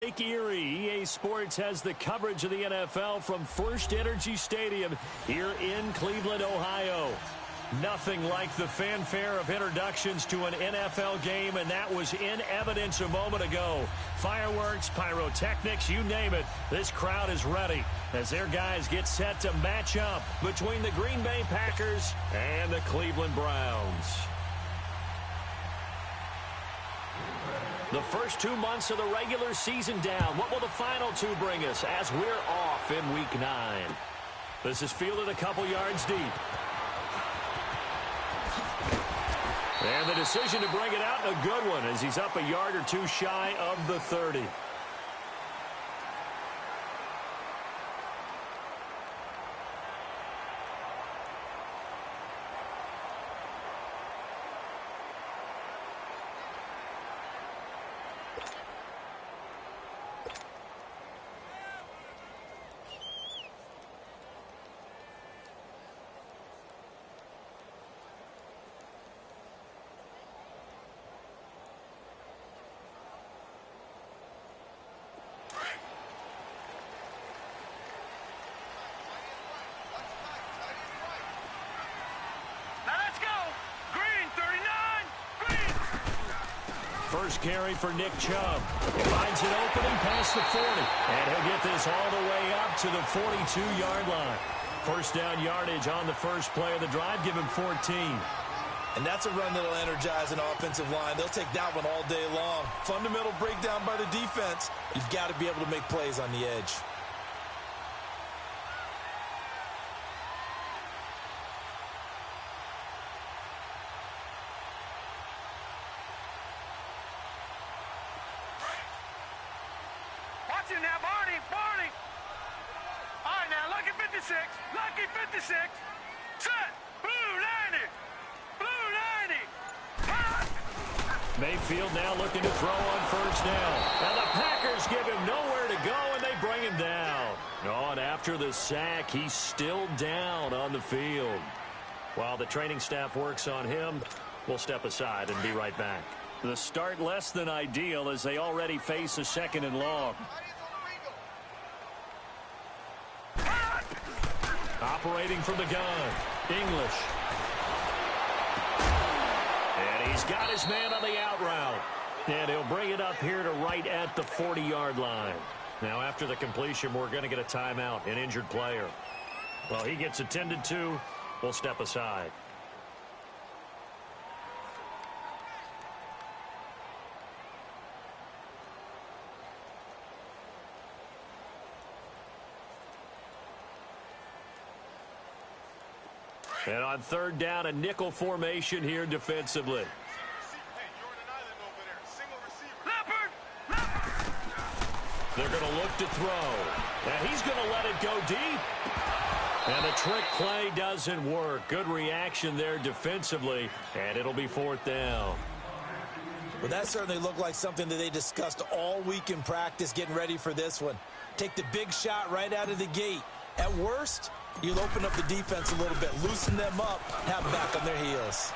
Lake Erie, EA Sports has the coverage of the NFL from First Energy Stadium here in Cleveland, Ohio. Nothing like the fanfare of introductions to an NFL game, and that was in evidence a moment ago. Fireworks, pyrotechnics, you name it. This crowd is ready as their guys get set to match up between the Green Bay Packers and the Cleveland Browns. The first 2 months of the regular season down. What will the final two bring us as we're off in Week 9? This is fielded a couple yards deep. And the decision to bring it out, a good one, as he's up a yard or two shy of the 30. First carry for Nick Chubb. He finds an opening past the 40. And he'll get this all the way up to the 42-yard line. First down yardage on the first play of the drive. Give him 14. And that's a run that'll energize an offensive line. They'll take that one all day long. Fundamental breakdown by the defense. You've got to be able to make plays on the edge. Now, Barney. All right, now, lucky 56. Set. Blue 90. Mayfield now looking to throw on first down. And the Packers give him nowhere to go, and they bring him down. Oh, and after the sack, he's still down on the field. While the training staff works on him, we'll step aside and be right back. The start less than ideal as they already face a second and long. Operating from the gun, English. And he's got his man on the out route. And he'll bring it up here to right at the 40-yard line. Now, after the completion, we're going to get a timeout, an injured player. Well, he gets attended to. We'll step aside. And on third down, a nickel formation here defensively. They're going to look to throw. And he's going to let it go deep. And the trick play doesn't work. Good reaction there defensively. And it'll be fourth down. Well, that certainly looked like something that they discussed all week in practice getting ready for this one. Take the big shot right out of the gate. At worst, you'll open up the defense a little bit, loosen them up, have them back on their heels.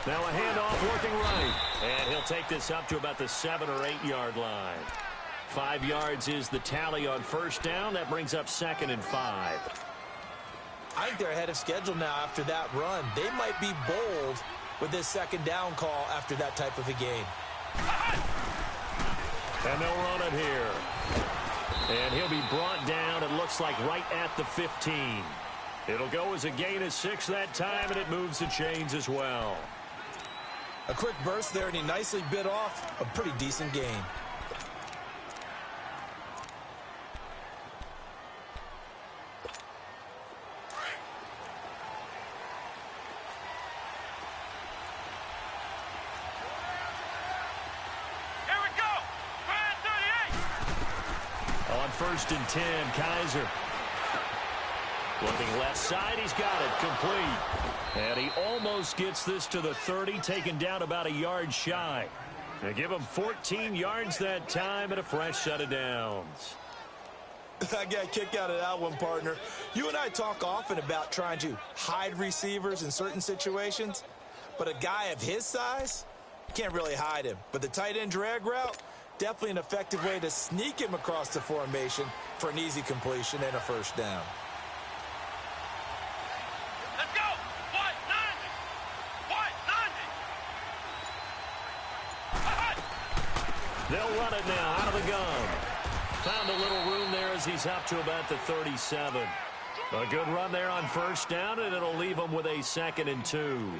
Now a handoff working right. And he'll take this up to about the 7 or 8 yard line. 5 yards is the tally on first down. That brings up 2nd and 5. I think they're ahead of schedule now after that run. They might be bold with this second down call after that type of a game. And they'll run it here. And he'll be brought down, it looks like, right at the 15. It'll go as a gain of 6 that time, and it moves the chains as well. A quick burst there, and he nicely bit off a pretty decent gain. On 1st and 10, Kaiser. Looking left side, he's got it, complete. And he almost gets this to the 30, taken down about a yard shy. They give him 14 yards that time and a fresh set of downs. I got a kick out of that one, partner. You and I talk often about trying to hide receivers in certain situations, but a guy of his size, you can't really hide him. But the tight end drag route, definitely an effective way to sneak him across the formation for an easy completion and a first down. Let's go. What? 90. They'll run it now out of the gun. Found a little room there as he's up to about the 37. A good run there on first down, and it'll leave him with a 2nd and 2.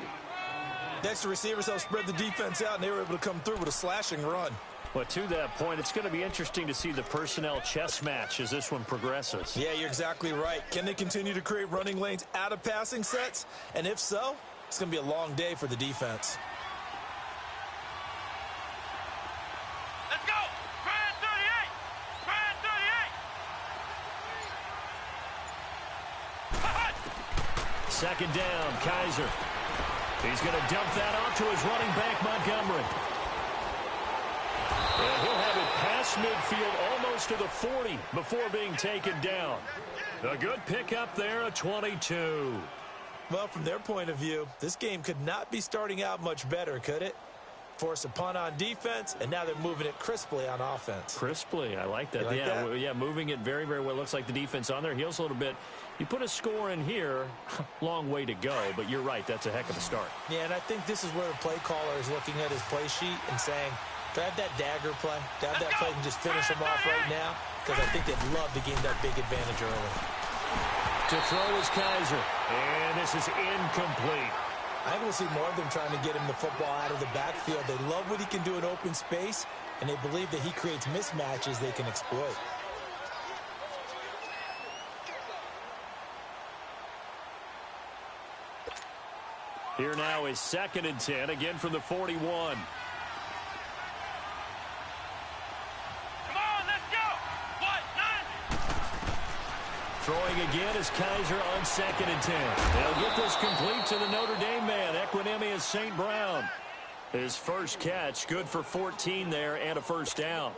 Next, the receivers help spread the defense out, and they were able to come through with a slashing run. But to that point, it's going to be interesting to see the personnel chess match as this one progresses. Yeah, you're exactly right. Can they continue to create running lanes out of passing sets? And if so, it's going to be a long day for the defense. Let's go. Brand 38. Brand 38. 2nd down, Kaiser. He's going to dump that off to his running back, Montgomery. And he'll have it past midfield almost to the 40 before being taken down. A good pickup there, a 22. Well, from their point of view, this game could not be starting out much better, could it? Force a punt on defense, and now they're moving it crisply on offense. Crisply, I like that. Like that? Yeah, moving it very, very well. Looks like the defense on their heels a little bit. You put a score in here, long way to go, but you're right, that's a heck of a start. Yeah, and I think this is where the play caller is looking at his play sheet and saying, do I have that dagger play? Do I have that play and just finish them off right now? Because I think they'd love to gain that big advantage early. To throw is Kaiser, and this is incomplete. I think we'll see more of them trying to get him the football out of the backfield. They love what he can do in open space, and they believe that he creates mismatches they can exploit. Here now is 2nd and 10, again from the 41. Come on, let's go. What? 90. Throwing again is Kaiser on 2nd and 10. They'll get this complete to the Notre Dame man, Equinemius St. Brown. His first catch, good for 14 there and a first down.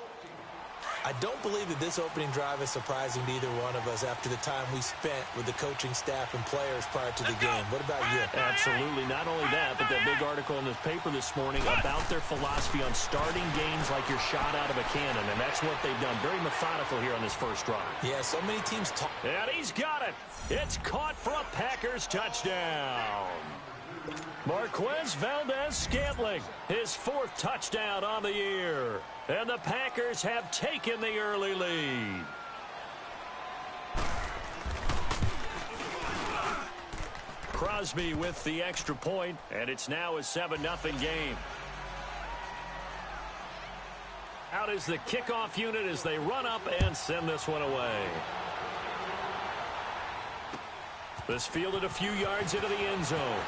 I don't believe that this opening drive is surprising to either one of us after the time we spent with the coaching staff and players prior to the game. What about you? Absolutely. Not only that, but that big article in this paper this morning about their philosophy on starting games like you're shot out of a cannon, and that's what they've done. Very methodical here on this first drive. Yeah, so many teams talk. And he's got it. It's caught for a Packers touchdown. Marquez Valdez-Scantling, his 4th touchdown on the year. And the Packers have taken the early lead. Crosby with the extra point, and it's now a 7-0 game. Out is the kickoff unit as they run up and send this one away. This fielded a few yards into the end zone.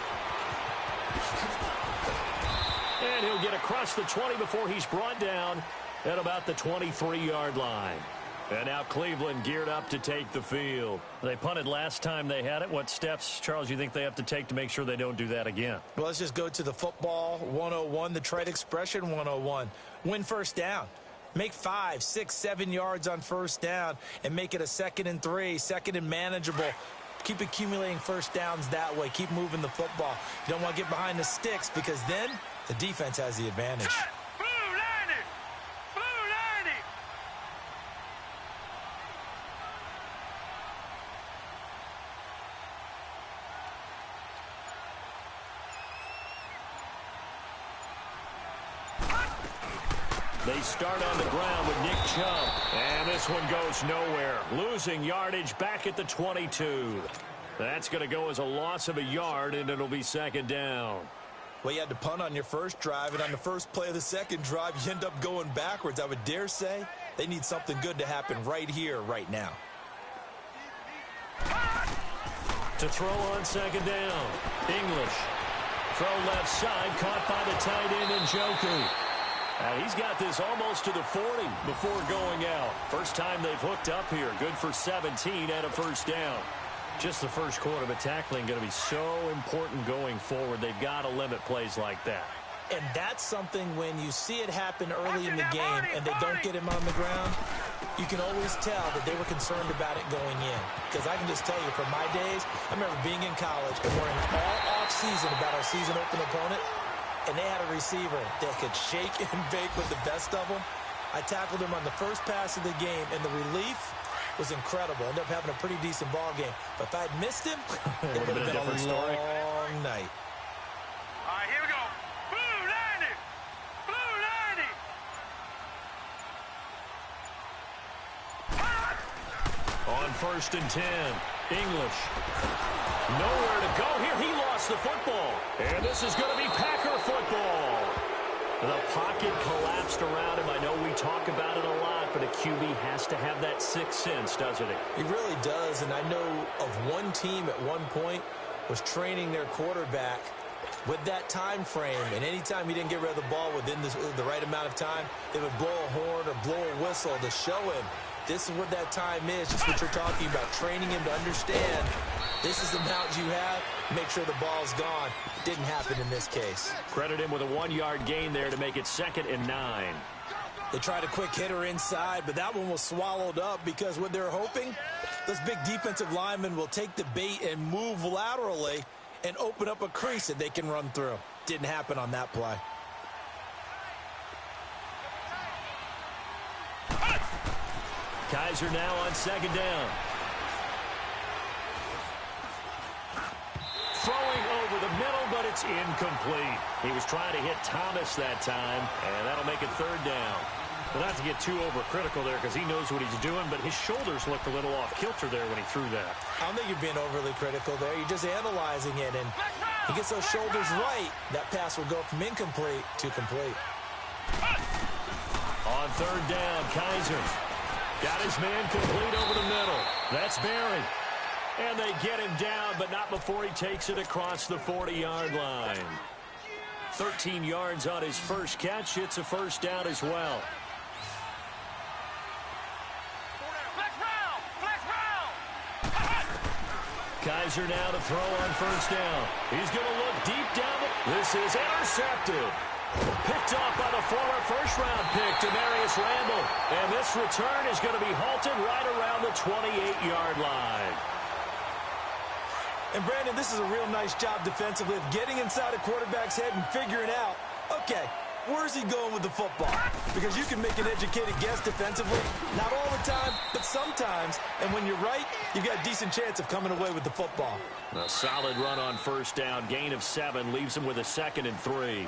And he'll get across the 20 before he's brought down at about the 23-yard line. And now Cleveland geared up to take the field. They punted last time they had it. What steps, Charles, you think they have to take to make sure they don't do that again? Well, let's just go to the football 101, the trade expression 101. Win first down. Make 5, 6, 7 yards on first down and make it a 2nd and 3, 2nd and manageable. Keep accumulating first downs that way. Keep moving the football. You don't want to get behind the sticks because then the defense has the advantage. Blue 90. Blue 90. They start on the ground with Nick Chubb. And this one goes nowhere. Losing yardage back at the 22. That's going to go as a loss of a yard, and it'll be 2nd down. Well, you had to punt on your first drive, and on the first play of the second drive, you end up going backwards. I would dare say they need something good to happen right here, right now. To throw on 2nd down. English. Throw left side, caught by the tight end Njoku. He's got this almost to the 40 before going out. First time they've hooked up here. Good for 17 and a first down. Just the first quarter of a tackling going to be so important going forward. They've got to limit plays like that. And that's something when you see it happen early in the game and they don't get him on the ground, you can always tell that they were concerned about it going in. Because I can just tell you, from my days, I remember being in college and worrying all off-season about our season open opponent, and they had a receiver that could shake and bake with the best of them. I tackled him on the first pass of the game, and the relief was incredible. Ended up having a pretty decent ball game. But if I'd missed him, it would have been a long night. All right, here we go. Blue 90. Blue 90. On 1st and 10, English. Nowhere to go here. He lost the football. And this is going to be Packer football. The pocket collapsed around him. I know we talk about it a lot, but a QB has to have that sixth sense, doesn't it? He really does, and I know of one team at one point was training their quarterback with that time frame, and anytime he didn't get rid of the ball within the right amount of time, they would blow a horn or blow a whistle to show him this is what that time is, just what you're talking about, training him to understand this is the amount you have, make sure the ball's gone. Didn't happen in this case. Credit him with a 1-yard gain there to make it 2nd and 9. They tried a quick hitter inside, but that one was swallowed up because what they're hoping, those big defensive linemen will take the bait and move laterally and open up a crease that they can run through. Didn't happen on that play. Kaiser now on 2nd down. Throwing over the middle, but it's incomplete. He was trying to hit Thomas that time, and that'll make it 3rd down. Well, not to get too overcritical there because he knows what he's doing, but his shoulders looked a little off kilter there when he threw that. I don't think you're being overly critical there. You're just analyzing it, and he gets those shoulders right. That pass will go from incomplete to complete. On 3rd down, Kaiser got his man complete over the middle. That's Barry. And they get him down, but not before he takes it across the 40-yard line. 13 yards on his first catch. It's a first down as well. Kaiser now to throw on 1st down. He's going to look deep down. This is intercepted. Picked off by the former first-round pick, Demarius Randall. And this return is going to be halted right around the 28-yard line. And, Brandon, this is a real nice job defensively of getting inside a quarterback's head and figuring out, okay, where's he going with the football? Because you can make an educated guess defensively. Not all the time, but sometimes. And when you're right, you've got a decent chance of coming away with the football. A solid run on 1st down. Gain of 7 leaves him with a 2nd and 3.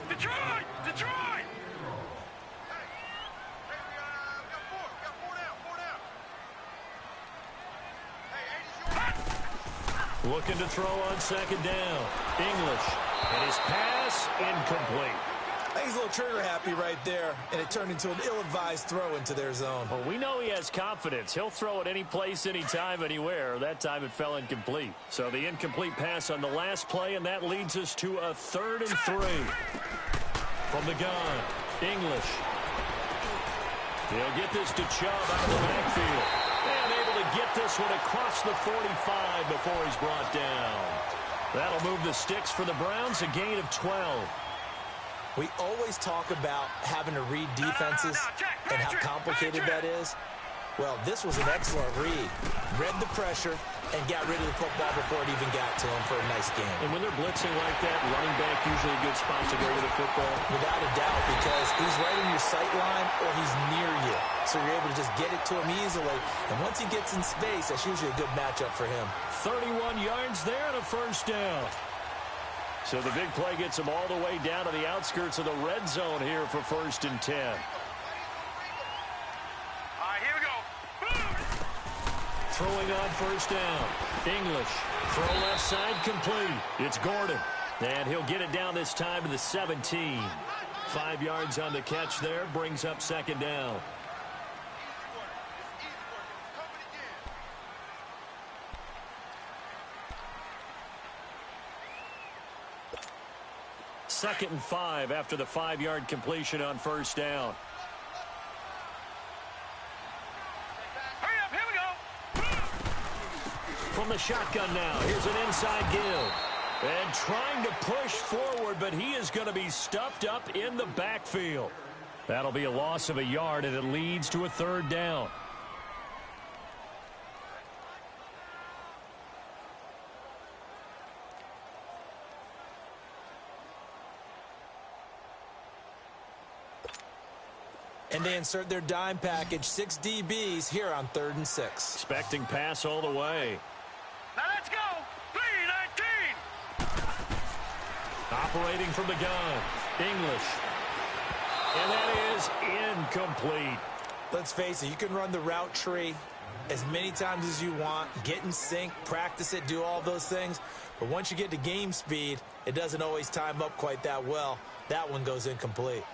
Detroit! Looking to throw on 2nd down. English. And his pass incomplete. I think he's a little trigger happy right there, and it turned into an ill-advised throw into their zone. Well, we know he has confidence. He'll throw it any place, anytime, anywhere. That time it fell incomplete. So the incomplete pass on the last play, and that leads us to a 3rd and 3. From the gun, English. He'll get this to Chubb out of the backfield. And able to get this one across the 45 before he's brought down. That'll move the sticks for the Browns, a gain of 12. We always talk about having to read defenses and how complicated that is. Well, this was an excellent read. Read the pressure and got rid of the football before it even got to him for a nice game. And when they're blitzing like that, running back usually a good spot to go with the football. Without a doubt, because he's right in your sight line or he's near you. So you're able to just get it to him easily. And once he gets in space, that's usually a good matchup for him. 31 yards there and a first down. So the big play gets him all the way down to the outskirts of the red zone here for 1st and 10. Throwing on 1st down. English. Throw left side complete. It's Gordon. And he'll get it down this time to the 17. 5 yards on the catch there. Brings up 2nd down. 2nd and 5 after the 5-yard completion on first down. Hurry up, here we go. From the shotgun now, here's an inside give. And trying to push forward, but he is going to be stuffed up in the backfield. That'll be a loss of a yard, and it leads to a 3rd down. And they insert their dime package, 6 DBs here on 3rd and 6. Expecting pass all the way. Now let's go. 3-19. Operating from the gun, English. And that is incomplete. Let's face it, you can run the route tree as many times as you want, get in sync, practice it, do all those things. But once you get to game speed, it doesn't always time up quite that well. That one goes incomplete.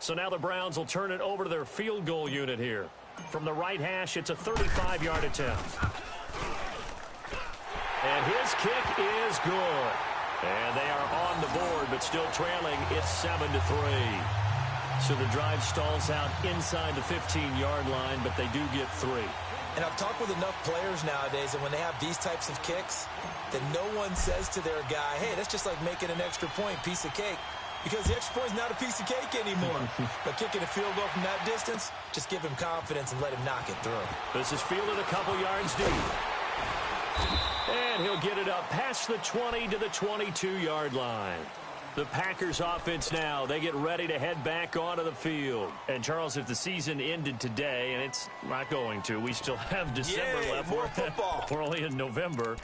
So now the Browns will turn it over to their field goal unit here. From the right hash, it's a 35-yard attempt. And his kick is good. And they are on the board, but still trailing. It's 7-3. So the drive stalls out inside the 15-yard line, but they do get 3. And I've talked with enough players nowadays, and when they have these types of kicks, that no one says to their guy, hey, that's just like making an extra point, piece of cake. Because the extra point is not a piece of cake anymore. But kicking a field goal from that distance, just give him confidence and let him knock it through. This is fielded a couple yards deep. And he'll get it up past the 20 to the 22-yard line. The Packers offense now, they get ready to head back onto the field. And, Charles, if the season ended today, and it's not going to, we still have December left. More football. We're only in November.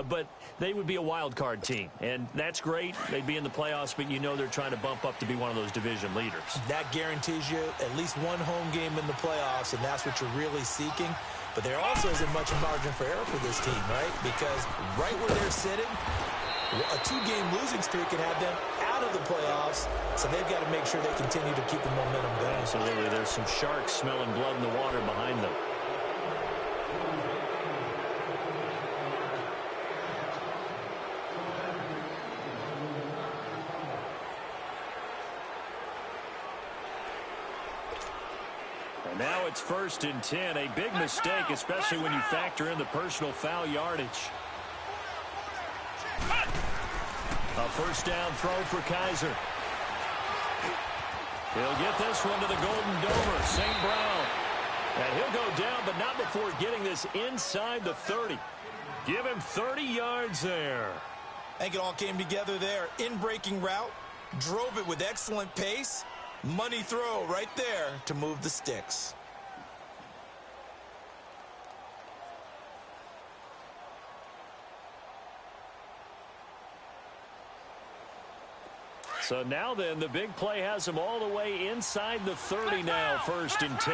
But they would be a wild card team. And that's great. They'd be in the playoffs, but you know they're trying to bump up to be one of those division leaders. That guarantees you at least one home game in the playoffs, and that's what you're really seeking. But there also isn't much margin for error for this team, right? Because right where they're sitting, a 2-game losing streak can have them out of the playoffs, so they've got to make sure they continue to keep the momentum going. Absolutely. There's some sharks smelling blood in the water behind them. And now it's 1st and 10. A big mistake, especially when you factor in the personal foul yardage. A 1st down throw for Kaiser. He'll get this one to the Golden Domer, St. Brown. And he'll go down, but not before getting this inside the 30. Give him 30 yards there. I think it all came together there. In-breaking route, drove it with excellent pace. Money throw right there to move the sticks. So now then, the big play has him all the way inside the 30 now, 1st and 10.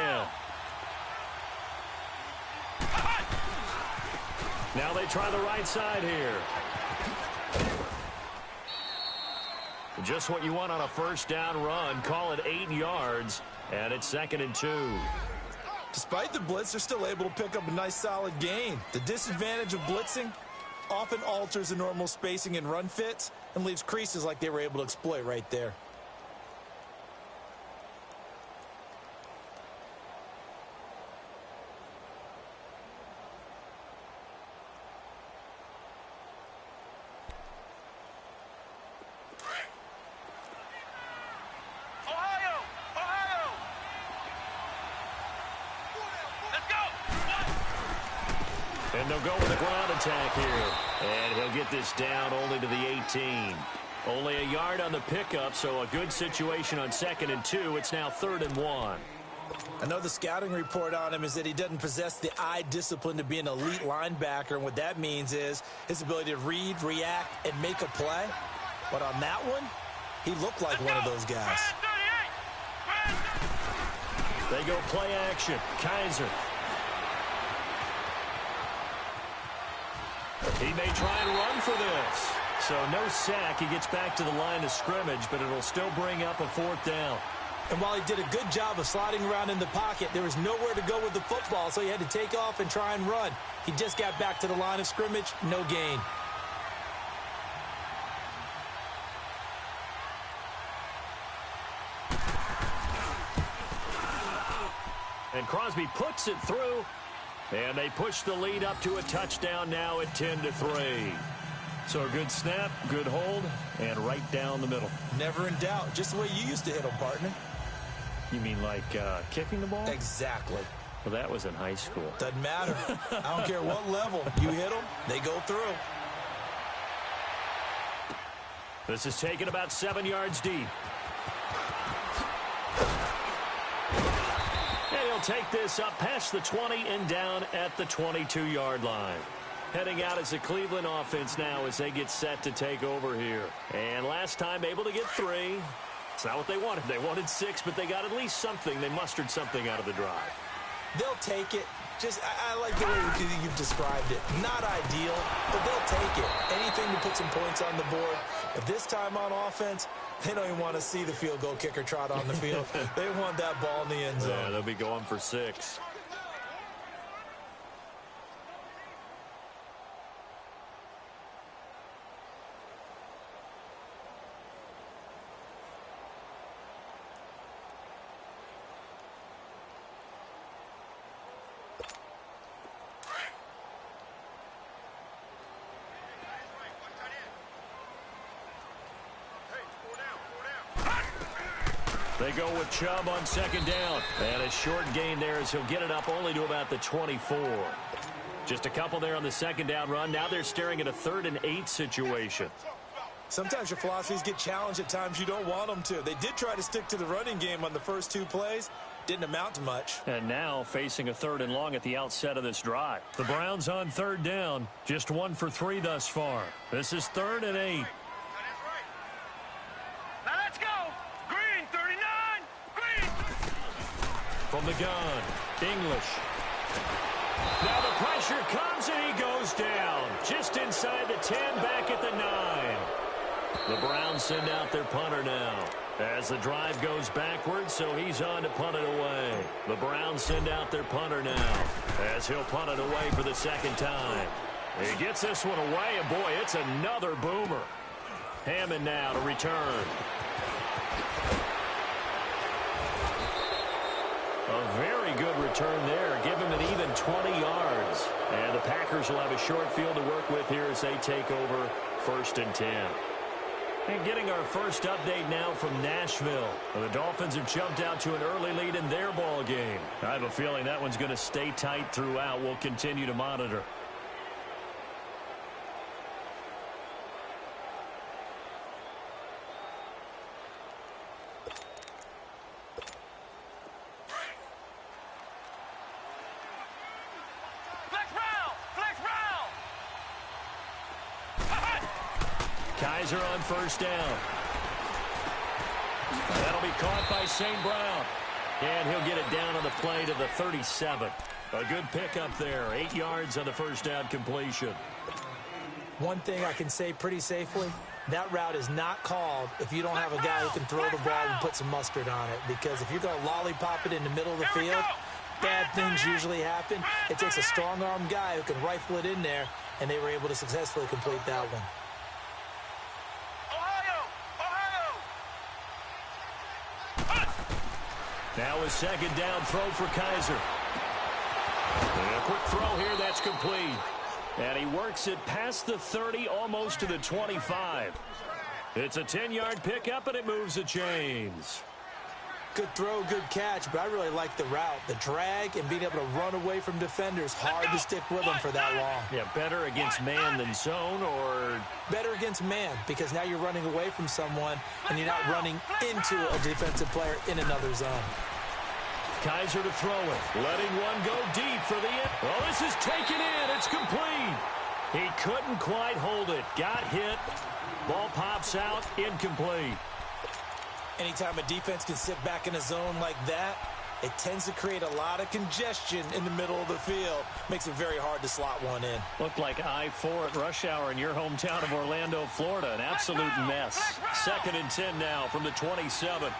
Now they try the right side here. Just what you want on a 1st down run. Call it 8 yards, and it's 2nd and 2. Despite the blitz, they're still able to pick up a nice solid gain. The disadvantage of blitzing often alters the normal spacing and run fits and leaves creases like they were able to exploit right there. And they'll go with a ground attack here. And he'll get this down only to the 18. Only a yard on the pickup, so a good situation on 2nd and 2. It's now 3rd and 1. I know the scouting report on him is that he doesn't possess the eye discipline to be an elite linebacker. And what that means is his ability to read, react, and make a play. But on that one, he looked like one of those guys. They go play action. Kaiser. He may try and run for this. So no sack. He gets back to the line of scrimmage, but it'll still bring up a 4th down. And while he did a good job of sliding around in the pocket, there was nowhere to go with the football, so he had to take off and try and run. He just got back to the line of scrimmage, no gain. And Crosby puts it through, and they push the lead up to a touchdown now at 10-3. So a good snap, good hold, and right down the middle. Never in doubt. Just the way you used to hit them, partner. You mean like kicking the ball? Exactly. Well, that was in high school. Doesn't matter. I don't care what level. You hit them, they go through. This is taken about 7 yards deep. And he'll take this up past the 20 and down at the 22-yard line. Heading out as the Cleveland offense now as they get set to take over here. And last time able to get 3. It's not what they wanted. They wanted 6, but they got at least something. They mustered something out of the drive. They'll take it. Just, I like the way you've described it. Not ideal, but they'll take it. Anything to put some points on the board. But this time on offense, they don't even want to see the field goal kicker trot on the field. They want that ball in the end zone. Yeah, they'll be going for 6. They go with Chubb on 2nd down. And a short gain there as he'll get it up only to about the 24. Just a couple there on the 2nd down run. Now they're staring at a 3rd and 8 situation. Sometimes your philosophies get challenged at times you don't want them to. They did try to stick to the running game on the first 2 plays. Didn't amount to much. And now facing a 3rd and long at the outset of this drive. The Browns on 3rd down. Just 1 for 3 thus far. This is 3rd and 8. Now let's go. Green, 39. Green. From the gun, English. Now the pressure comes and he goes down. Just inside the 10, back at the 9. The Browns send out their punter now. As the drive goes backwards, so he's on to punt it away. The Browns send out their punter now, as he'll punt it away for the 2nd time. He gets this one away, and boy, it's another boomer. Hammond now to return. A very good return there. Give him an even 20 yards. And the Packers will have a short field to work with here as they take over 1st and 10. And getting our first update now from Nashville. The Dolphins have jumped out to an early lead in their ball game. I have a feeling that one's going to stay tight throughout. We'll continue to monitor. Kaiser on 1st down. That'll be caught by St. Brown. And he'll get it down on the play to the 37. A good pickup there. 8 yards on the 1st down completion. One thing I can say pretty safely, that route is not called if you don't have a guy who can throw the ball and put some mustard on it. Because if you're going to lollipop it in the middle of the field, bad things usually happen. It takes a strong-armed guy who can rifle it in there, and they were able to successfully complete that one. Now a 2nd down throw for Kaiser. And a quick throw here, that's complete. And he works it past the 30, almost to the 25. It's a 10-yard pickup, and it moves the chains. Good throw, good catch, but I really like the route. The drag and being able to run away from defenders, hard to stick with them for that long. Yeah, better against man than zone, or? Better against man, because now you're running away from someone, and you're not running into a defensive player in another zone. Kaiser to throw it, letting one go deep for the end. Well, this is taken in. It's complete. He couldn't quite hold it. Got hit. Ball pops out, incomplete. Anytime a defense can sit back in a zone like that, It tends to create a lot of congestion in the middle of the field. Makes it very hard to slot one in. Looked like I-4 at rush hour in your hometown of Orlando, Florida. An absolute mess. 2nd and 10 now from the 27.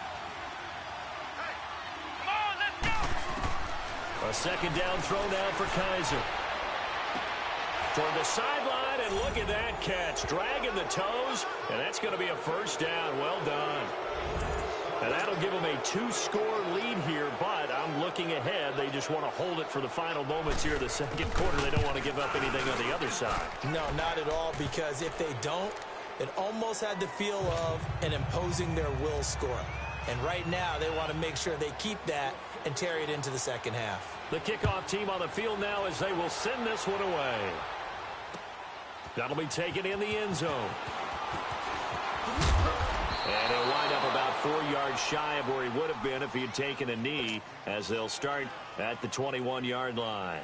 A 2nd down throw now for Kaiser. Toward the sideline, and look at that catch. Dragging the toes, and that's going to be a 1st down. Well done. And that'll give them a 2-score lead here, but I'm looking ahead. They just want to hold it for the final moments here of the 2nd quarter. They don't want to give up anything on the other side. No, not at all, because if they don't, it almost had the feel of an imposing their will score. And right now, they want to make sure they keep that and carry it into the 2nd half. The kickoff team on the field now as they will send this one away. That'll be taken in the end zone. And he'll wind up about 4 yards shy of where he would have been if he had taken a knee, as they'll start at the 21-yard line.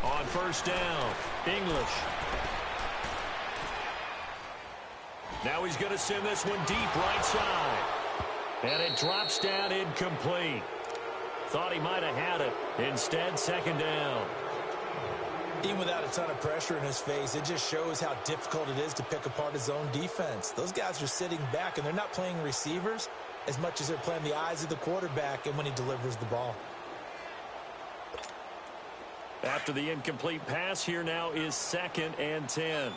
On 1st down, English. Now he's going to send this one deep right side. And it drops down incomplete. Thought he might have had it. Instead, 2nd down. Even without a ton of pressure in his face, it just shows how difficult it is to pick apart his own defense. Those guys are sitting back, and they're not playing receivers as much as they're playing the eyes of the quarterback and when he delivers the ball. After the incomplete pass, here now is 2nd and 10.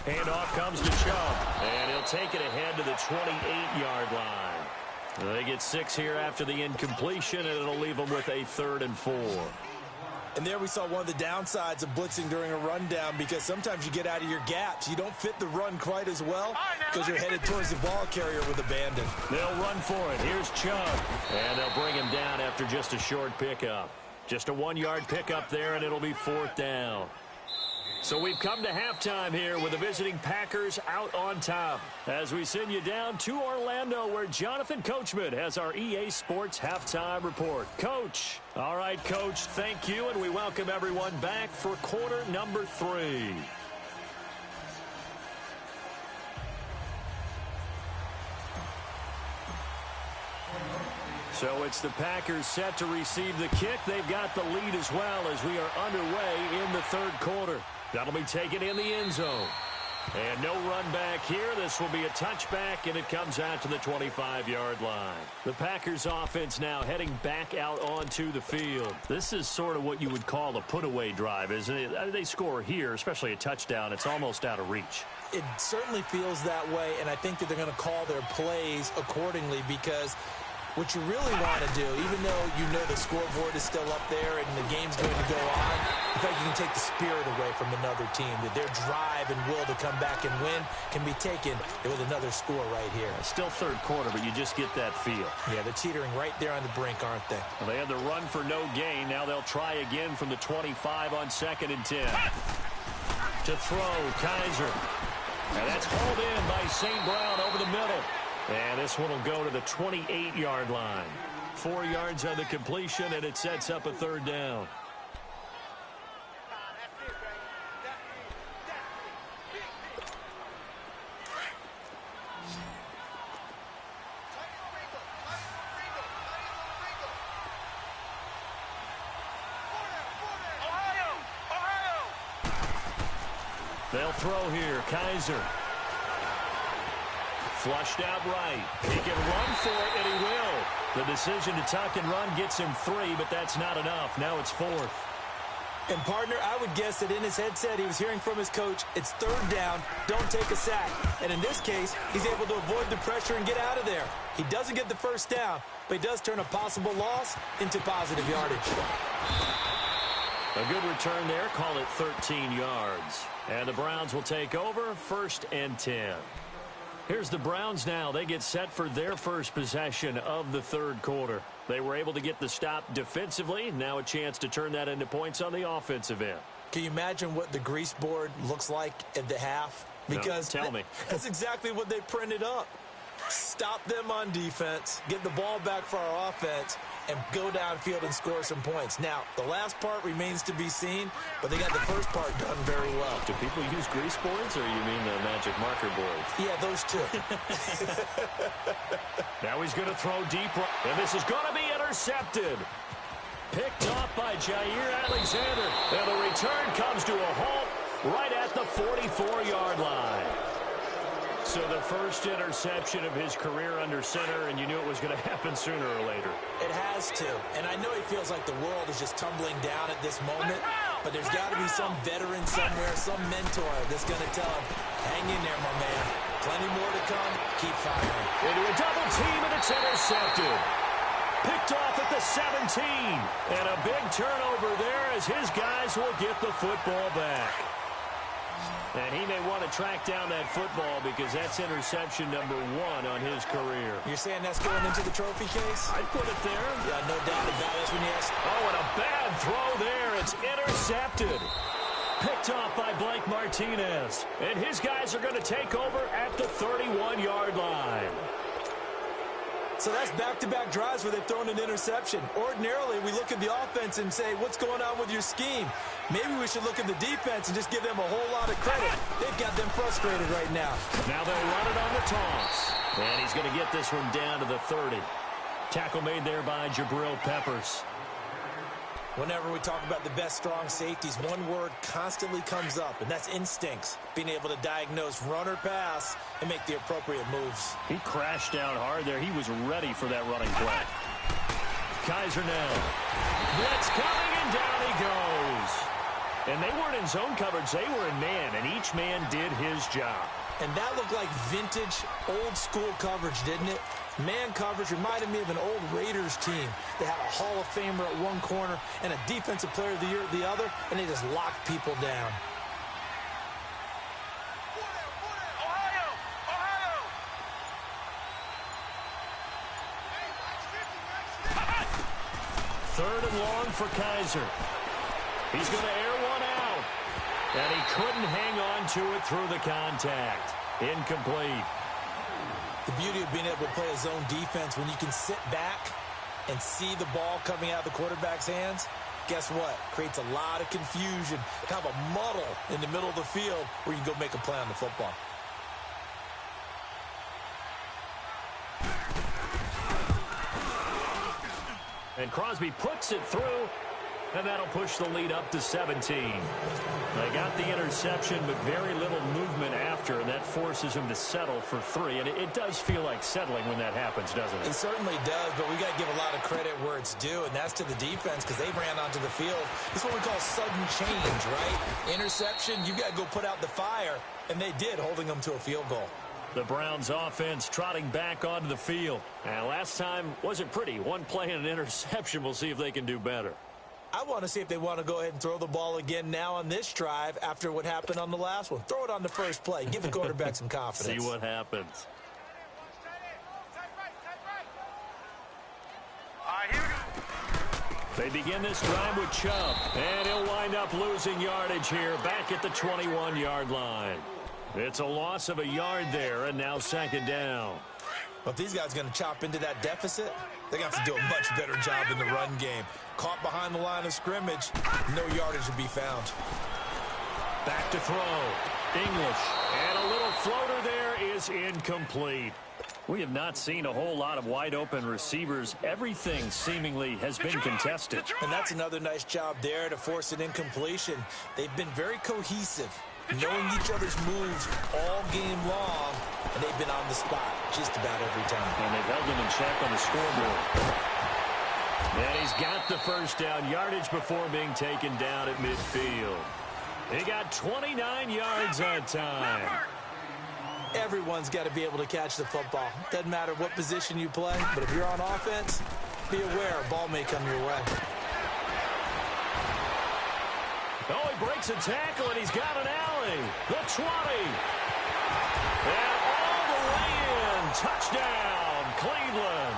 Handoff comes to Chubb, and he'll take it ahead to the 28-yard line. They get 6 here after the incompletion, and it'll leave them with a 3rd and 4. And there we saw one of the downsides of blitzing during a rundown, because sometimes you get out of your gaps. You don't fit the run quite as well because you're headed towards the ball carrier with abandon. They'll run for it. Here's Chubb, and they'll bring him down after just a short pickup. Just a 1-yard pickup there, and it'll be 4th down. So we've come to halftime here with the visiting Packers out on top, as we send you down to Orlando, where Jonathan Coachman has our EA Sports halftime report. Coach. All right, Coach, thank you, and we welcome everyone back for quarter number 3. So it's the Packers set to receive the kick. They've got the lead as well as we are underway in the 3rd quarter. That'll be taken in the end zone. And no run back here. This will be a touchback, and it comes out to the 25-yard line. The Packers offense now heading back out onto the field. This is sort of what you would call a put-away drive, isn't it? They score here, especially a touchdown. It's almost out of reach. It certainly feels that way, and I think that they're going to call their plays accordingly, because what you really want to do, even though you know the scoreboard is still up there and the game's going to go on, in fact, you can take the spirit away from another team, that their drive and will to come back and win can be taken with another score right here. It's still 3rd quarter, but you just get that feel. Yeah, they're teetering right there on the brink, aren't they? Well, they had the run for no gain. Now they'll try again from the 25 on 2nd and 10. To throw, Kaiser. And that's hauled in by St. Brown over the middle. And this one will go to the 28-yard line. 4 yards on the completion, and it sets up a 3rd down. They'll throw here. Kaiser. Flushed out right. He can run for it, and he will. The decision to tuck and run gets him 3, but that's not enough. Now it's 4th. And, partner, I would guess that in his headset he was hearing from his coach, it's 3rd down, don't take a sack. And in this case, he's able to avoid the pressure and get out of there. He doesn't get the 1st down, but he does turn a possible loss into positive yardage. A good return there. Call it 13 yards. And the Browns will take over, 1st and 10. Here's the Browns now. They get set for their first possession of the 3rd quarter. They were able to get the stop defensively. Now a chance to turn that into points on the offensive end. Can you imagine what the grease board looks like at the half? Because no, tell me. That's exactly what they printed up. Stop them on defense, get the ball back for our offense, and go downfield and score some points. Now, the last part remains to be seen, but they got the first part done very well. Do people use grease boards, or you mean the magic marker boards? Yeah, those two. Now he's going to throw deep, and this is going to be intercepted. Picked off by Jair Alexander. And the return comes to a halt right at the 44-yard line. So the first interception of his career under center, and you knew it was going to happen sooner or later. It has to. And I know he feels like the world is just tumbling down at this moment, but there's got to be some veteran somewhere, some mentor that's going to tell him, hang in there, my man. Plenty more to come. Keep firing. Into a double team, and it's intercepted. Picked off at the 17. And a big turnover there as his guys will get the football back. And he may want to track down that football because that's interception number 1 on his career. You're saying that's going into the trophy case? I'd put it there. Yeah, no doubt about it. When you ask. Oh, and a bad throw there. It's intercepted. Picked off by Blake Martinez. And his guys are going to take over at the 31-yard line. So that's back-to-back drives where they've thrown an interception. Ordinarily, we look at the offense and say, what's going on with your scheme? Maybe we should look at the defense and just give them a whole lot of credit. They've got them frustrated right now. Now they'll run it on the toss. And he's going to get this one down to the 30. Tackle made there by Jabril Peppers. Whenever we talk about the best strong safeties, one word constantly comes up, and that's instincts. Being able to diagnose run or pass and make the appropriate moves. He crashed down hard there. He was ready for that running play. Kaiser now. Blitz coming, and down he goes. And they weren't in zone coverage. They were in man, and each man did his job. And that looked like vintage, old-school coverage, didn't it? Man coverage reminded me of an old Raiders team. They had a Hall of Famer at one corner and a Defensive Player of the Year at the other, and they just locked people down. Ohio! Third and long for Kaiser. He's going to air one out. And he couldn't hang on to it through the contact. Incomplete. The beauty of being able to play a zone defense when you can sit back and see the ball coming out of the quarterback's hands, guess what? Creates a lot of confusion, kind of a muddle in the middle of the field where you can go make a play on the football. And Crosby puts it through, and that'll push the lead up to 17. They got the interception, but very little movement after, and that forces him to settle for 3. And it does feel like settling when that happens, doesn't it? It certainly does, but we got to give a lot of credit where it's due, and that's to the defense because they ran onto the field. This is what we call sudden change, right? Interception, you got to go put out the fire, and they did, holding them to a field goal. The Browns offense trotting back onto the field. And last time wasn't pretty. One play and an interception. We'll see if they can do better. I want to see if they want to go ahead and throw the ball again now on this drive after what happened on the last one. Throw it on the first play. Give the quarterback some confidence. See what happens. Here we go. They begin this drive with Chubb. And he'll wind up losing yardage here back at the 21-yard line. It's a loss of a yard there, and now second down. Well, if these guys are going to chop into that deficit, they're going to have to do a much better job in the run game. Caught behind the line of scrimmage, no yardage to be found. Back to throw. English. And a little floater there is incomplete. We have not seen a whole lot of wide-open receivers. Everything seemingly has been contested. And that's another nice job there to force an incompletion. They've been very cohesive, knowing each other's moves all game long, and they've been on the spot just about every time. And they've held them in check on the scoreboard. And he's got the first down, yardage before being taken down at midfield. He got 29 yards that time. Everyone's got to be able to catch the football. Doesn't matter what position you play, but if you're on offense, be aware a ball may come your way. Oh, he breaks a tackle, and he's got an alley. The 20. And all the way in. Touchdown, Cleveland.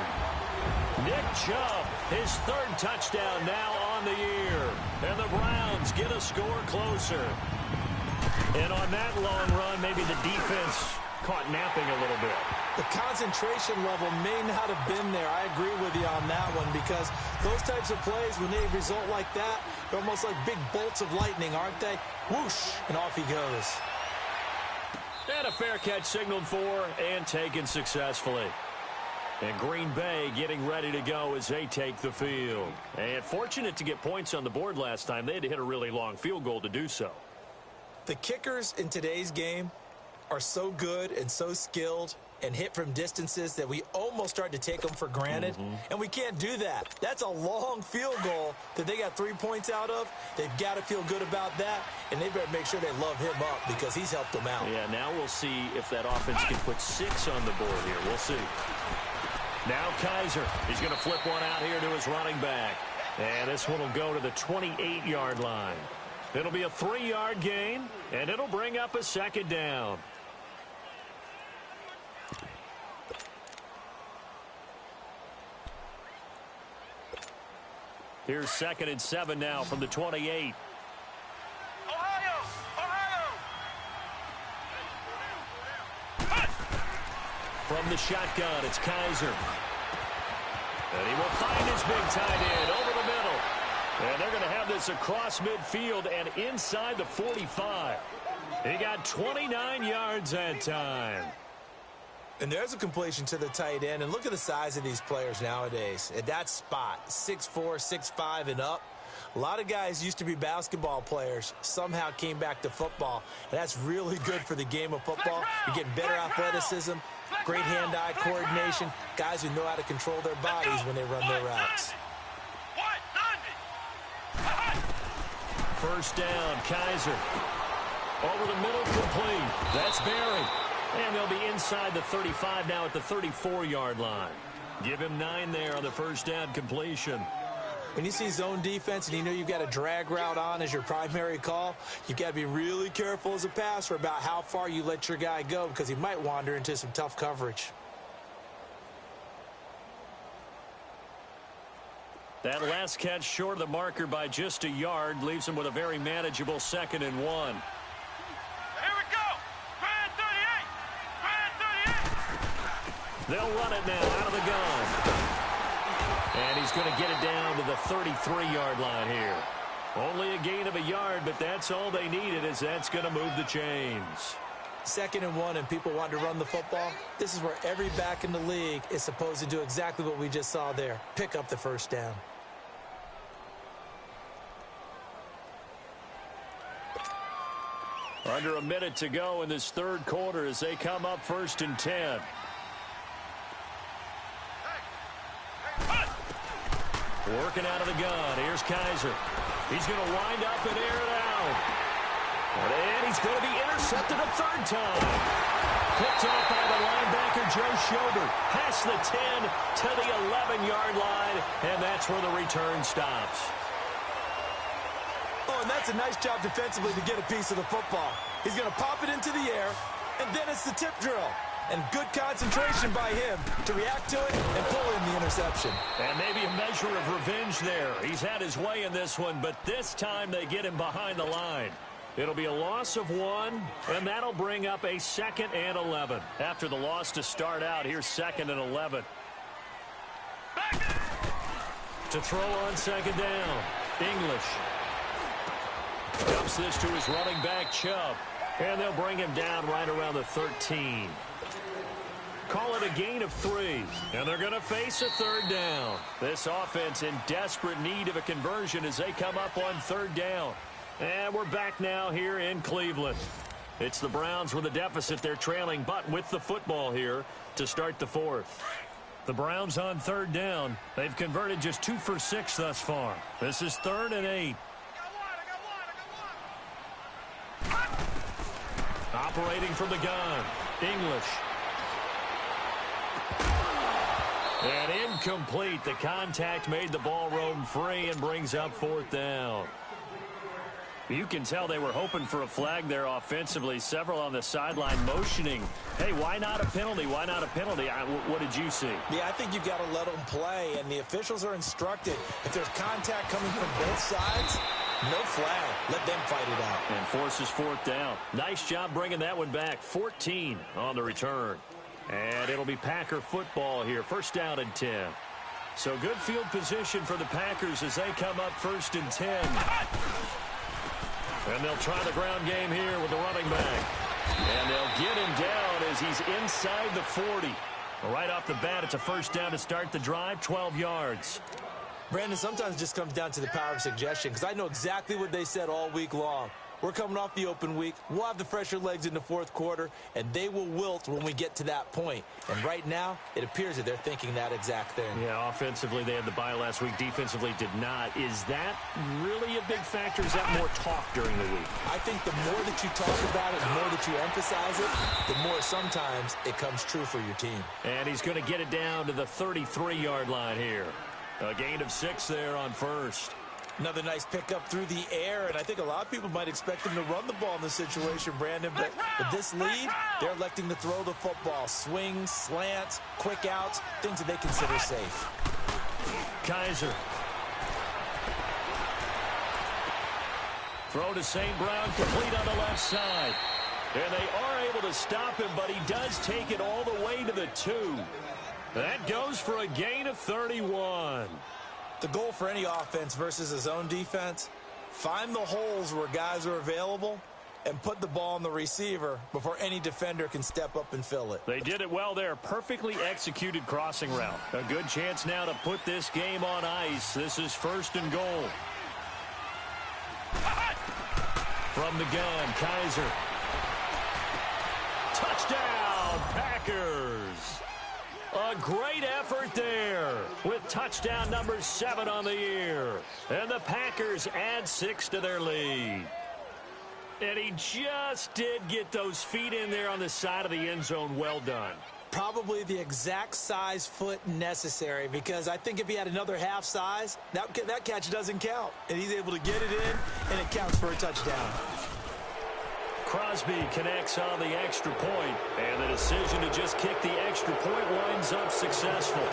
Nick Chubb, his third touchdown now on the year. And the Browns get a score closer. And on that long run, maybe the defense caught napping a little bit. The concentration level may not have been there. I agree with you on that one because those types of plays, when they result like that, they're almost like big bolts of lightning, aren't they? Whoosh, and off he goes. And a fair catch signaled for and taken successfully. And Green Bay getting ready to go as they take the field. And fortunate to get points on the board last time. They had to hit a really long field goal to do so. The kickers in today's game are so good and so skilled and hit from distances that we almost start to take them for granted. And we can't do that. That's a long field goal that they got 3 points out of. They've got to feel good about that, and they better make sure they love him up because he's helped them out. Yeah, now we'll see if that offense can put 6 on the board here. We'll see. Now Kaiser. He's going to flip one out here to his running back. And this one will go to the 28-yard line. It'll be a 3-yard gain, and it'll bring up a second down. Here's 2nd and 7 now from the 28. Ohio! From the shotgun, it's Kaiser. And he will find his big tight end over the middle. And they're going to have this across midfield and inside the 45. He got 29 yards that time. And there's a completion to the tight end. And look at the size of these players nowadays. At that spot, 6'4", 6'5", and up. A lot of guys used to be basketball players, somehow came back to football. And that's really good for the game of football. You're getting better athleticism, great hand-eye coordination, guys who know how to control their bodies when they run their routes. First down, Kaiser. Over the middle, complete. That's Barry. And they'll be inside the 35 now at the 34-yard line. Give him 9 there on the first down completion. When you see zone defense and you know you've got a drag route on as your primary call, you've got to be really careful as a passer about how far you let your guy go because he might wander into some tough coverage. That last catch short of the marker by just a yard leaves him with a very manageable 2nd and 1. They'll run it now out of the gun. And he's going to get it down to the 33-yard line here. Only a gain of a yard, but that's all they needed as that's going to move the chains. 2nd and 1 and people want to run the football. This is where every back in the league is supposed to do exactly what we just saw there. Pick up the first down. Under a minute to go in this third quarter as they come up 1st and 10. Working out of the gun. Here's Kaiser. He's going to wind up and air it out. And he's going to be intercepted a 3rd time. Picked off by the linebacker, Joe Schobert. Past the 10 to the 11-yard line, and that's where the return stops. Oh, and that's a nice job defensively to get a piece of the football. He's going to pop it into the air, and then it's the tip drill. And good concentration by him to react to it and pull in the interception. And maybe a measure of revenge there. He's had his way in this one, but this time they get him behind the line. It'll be a loss of 1, and that'll bring up a 2nd and 11. After the loss to start out, here's 2nd and 11. To throw on 2nd down, English. Dumps this to his running back, Chubb. And they'll bring him down right around the 13. Call it a gain of 3, and they're going to face a 3rd down. This offense in desperate need of a conversion as they come up on 3rd down. And we're back now here in Cleveland. It's the Browns with a deficit. They're trailing, but with the football here to start the 4th. The Browns on 3rd down. They've converted just 2 for 6 thus far. This is 3rd and 8. Operating from the gun, English. And incomplete. The contact made the ball roam free and brings up 4th down. You can tell they were hoping for a flag there offensively. Several on the sideline motioning. Hey, why not a penalty? Why not a penalty? What did you see? Yeah, I think you've got to let them play, and the officials are instructed. If there's contact coming from both sides, no flag. Let them fight it out. And forces 4th down. Nice job bringing that one back. 14 on the return. And it'll be Packer football here. First down and 10. So good field position for the Packers as they come up 1st and 10. And they'll try the ground game here with the running back. And they'll get him down as he's inside the 40. Right off the bat, it's a first down to start the drive, 12 yards. Brandon, sometimes it just comes down to the power of suggestion, because I know exactly what they said all week long. We're coming off the open week. We'll have the fresher legs in the 4th quarter, and they will wilt when we get to that point. And right now, it appears that they're thinking that exact thing. Yeah, offensively, they had the bye last week. Defensively, did not. Is that really a big factor? Is that more talk during the week? I think the more that you talk about it, the more that you emphasize it, the more sometimes it comes true for your team. And he's going to get it down to the 33-yard line here. A gain of 6 there on first. Another nice pickup through the air, and I think a lot of people might expect him to run the ball in this situation, Brandon, but with this lead, they're electing to throw the football. Swings, slants, quick outs, things that they consider safe. Kaiser. Throw to St. Brown, complete on the left side. And they are able to stop him, but he does take it all the way to the 2. That goes for a gain of 31. The goal for any offense versus a zone defense, find the holes where guys are available and put the ball on the receiver before any defender can step up and fill it. They did it well there. Perfectly executed crossing route. A good chance now to put this game on ice. This is 1st and goal. From the gun, Kaiser. Touchdown, Packers. A great effort there with touchdown number 7 on the year. And the Packers add 6 to their lead. And he just did get those feet in there on the side of the end zone. Well done. Probably the exact size foot necessary, because I think if he had another half size, that catch doesn't count. And he's able to get it in, and it counts for a touchdown. Crosby connects on the extra point, and the decision to just kick the extra point winds up successful.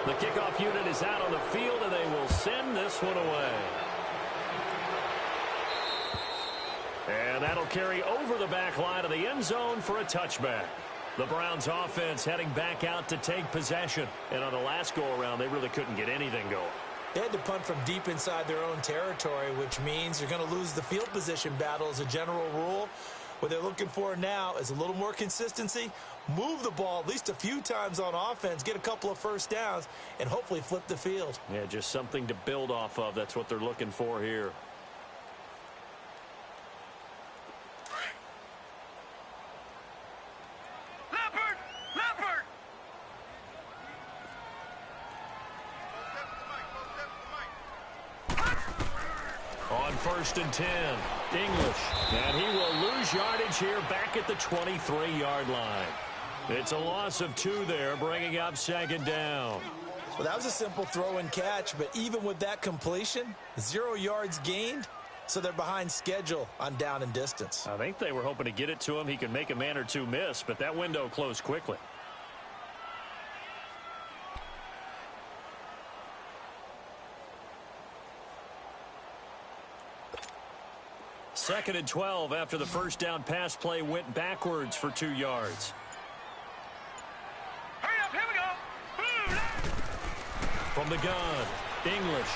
The kickoff unit is out on the field, and they will send this one away. And that'll carry over the back line of the end zone for a touchback. The Browns offense heading back out to take possession. And on the last go-around, they really couldn't get anything going. They had to punt from deep inside their own territory, which means you're going to lose the field position battle as a general rule. What they're looking for now is a little more consistency, move the ball at least a few times on offense, get a couple of first downs, and hopefully flip the field. Yeah, just something to build off of. That's what they're looking for here. On 1st and 10, English. And he will lose yardage here back at the 23-yard line. It's a loss of 2 there, bringing up 2nd down. Well, that was a simple throw and catch, but even with that completion, 0 yards gained, so they're behind schedule on down and distance. I think they were hoping to get it to him. He could make a man or two miss, but that window closed quickly. Second and 12 after the first down pass play went backwards for 2 yards. Hurry up, here we go. From the gun, English.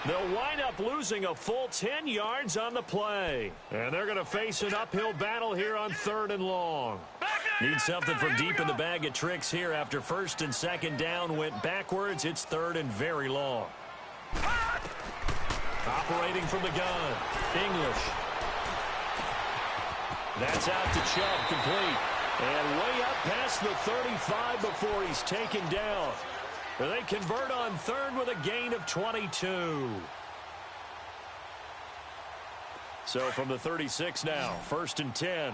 They'll wind up losing a full 10 yards on the play. And they're going to face an uphill battle here on 3rd and long. Need something from deep in the bag of tricks here after 1st and 2nd down went backwards. It's 3rd and very long. Operating from the gun, English. That's out to Chubb, complete. And way up past the 35 before he's taken down. They convert on 3rd with a gain of 22. So from the 36 now, 1st and 10.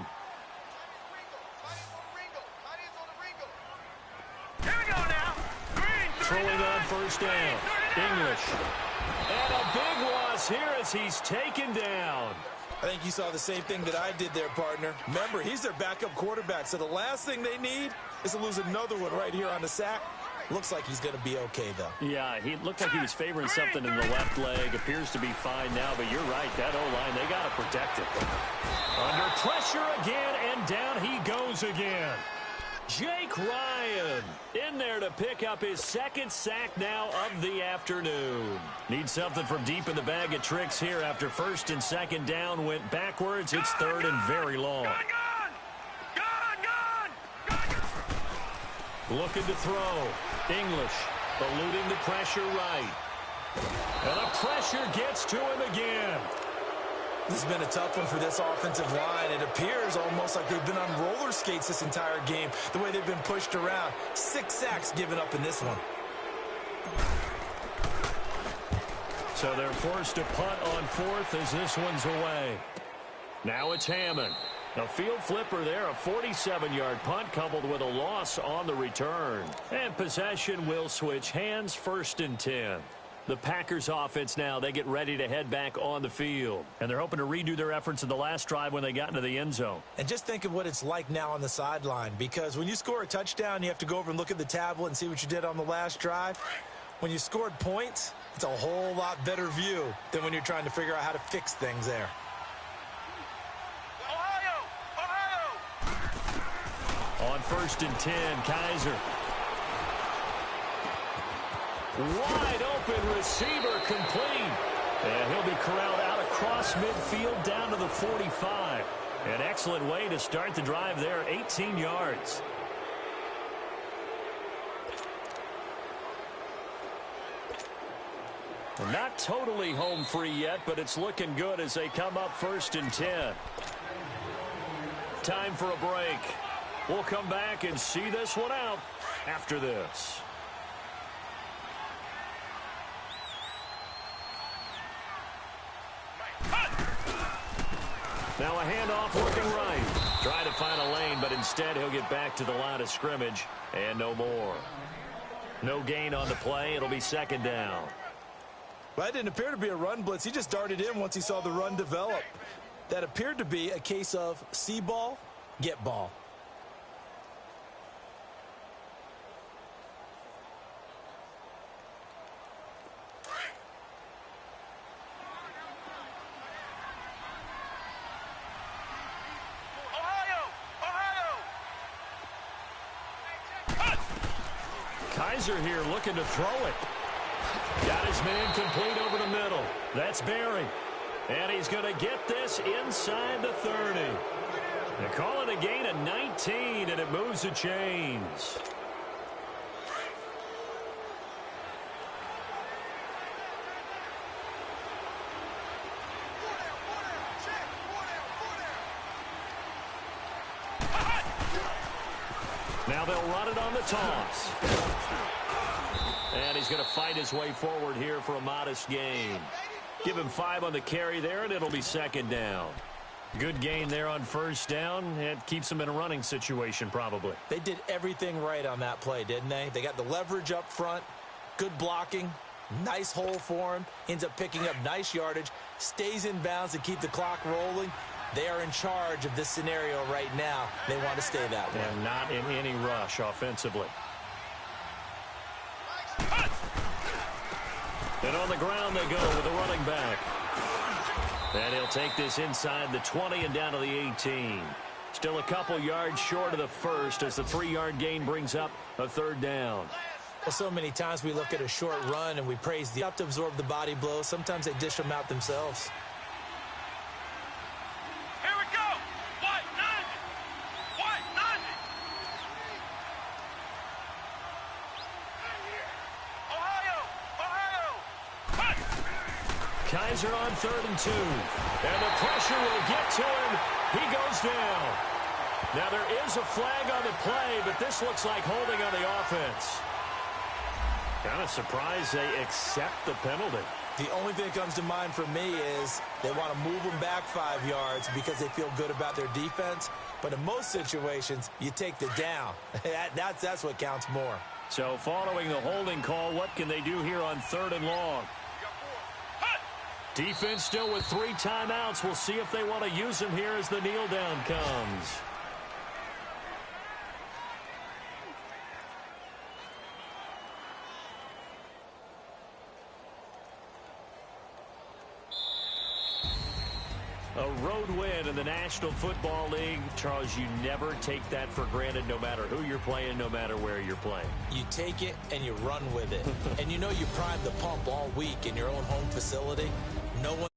Here we go now. Throwing on 1st down, English. And a big loss here as he's taken down. I think you saw the same thing that I did there, partner. Remember, he's their backup quarterback, so the last thing they need is to lose another one right here on the sack. Looks like he's going to be okay, though. Yeah, he looked like he was favoring something in the left leg. Appears to be fine now, but you're right. That O-line, they got to protect it. Under pressure again, and down he goes again. Jake Ryan in there to pick up his second sack now of the afternoon. Needs something from deep in the bag of tricks here after first and second down went backwards. It's third and very long. Looking to throw. English eluding the pressure right. And the pressure gets to him again. This has been a tough one for this offensive line. It appears almost like they've been on roller skates this entire game, the way they've been pushed around. 6 sacks given up in this one. So they're forced to punt on fourth as this one's away. Now it's Hammond. A field flipper there, a 47-yard punt coupled with a loss on the return. And possession will switch hands, 1st and 10. The Packers offense now, they get ready to head back on the field. And they're hoping to redo their efforts in the last drive when they got into the end zone. And just think of what it's like now on the sideline, because when you score a touchdown, you have to go over and look at the tablet and see what you did on the last drive. When you scored points, it's a whole lot better view than when you're trying to figure out how to fix things there. On 1st and 10, Kaiser. Wide open receiver complete. And he'll be corralled out across midfield down to the 45. An excellent way to start the drive there, 18 yards. Not totally home free yet, but it's looking good as they come up 1st and 10. Time for a break. We'll come back and see this one out after this. Now a handoff looking right. Trying to find a lane, but instead he'll get back to the line of scrimmage and no more. No gain on the play. It'll be 2nd down. Well, that didn't appear to be a run blitz. He just darted in once he saw the run develop. That appeared to be a case of see ball, get ball. Kaiser here looking to throw it. Got his man complete over the middle. That's Berry. And he's going to get this inside the 30. They call it a gain of 19, and it moves the chains. Now they'll run it on the toss. And he's going to fight his way forward here for a modest gain. Give him 5 on the carry there, and it'll be 2nd down. Good gain there on 1st down. It keeps them in a running situation probably. They did everything right on that play, didn't they? They got the leverage up front, good blocking, nice hole for him, ends up picking up nice yardage, stays in bounds to keep the clock rolling. They are in charge of this scenario right now. They want to stay that way. And not in any rush offensively. And on the ground they go with a running back. And he'll take this inside the 20 and down to the 18. Still a couple yards short of the first as the 3-yard gain brings up a 3rd down. Well, so many times we look at a short run and we praise the up to absorb the body blow. Sometimes they dish them out themselves. Kaiser on 3rd and 2. And the pressure will get to him. He goes down. Now there is a flag on the play, but this looks like holding on the offense. Kind of surprised they accept the penalty. The only thing that comes to mind for me is they want to move them back 5 yards because they feel good about their defense. But in most situations, you take the down. That's what counts more. So following the holding call, what can they do here on 3rd and long? Defense still with 3 timeouts. We'll see if they want to use them here as the kneel down comes. A road win in the National Football League. Charles, you never take that for granted no matter who you're playing, no matter where you're playing. You take it and you run with it. And you know you primed the pump all week in your own home facility. No one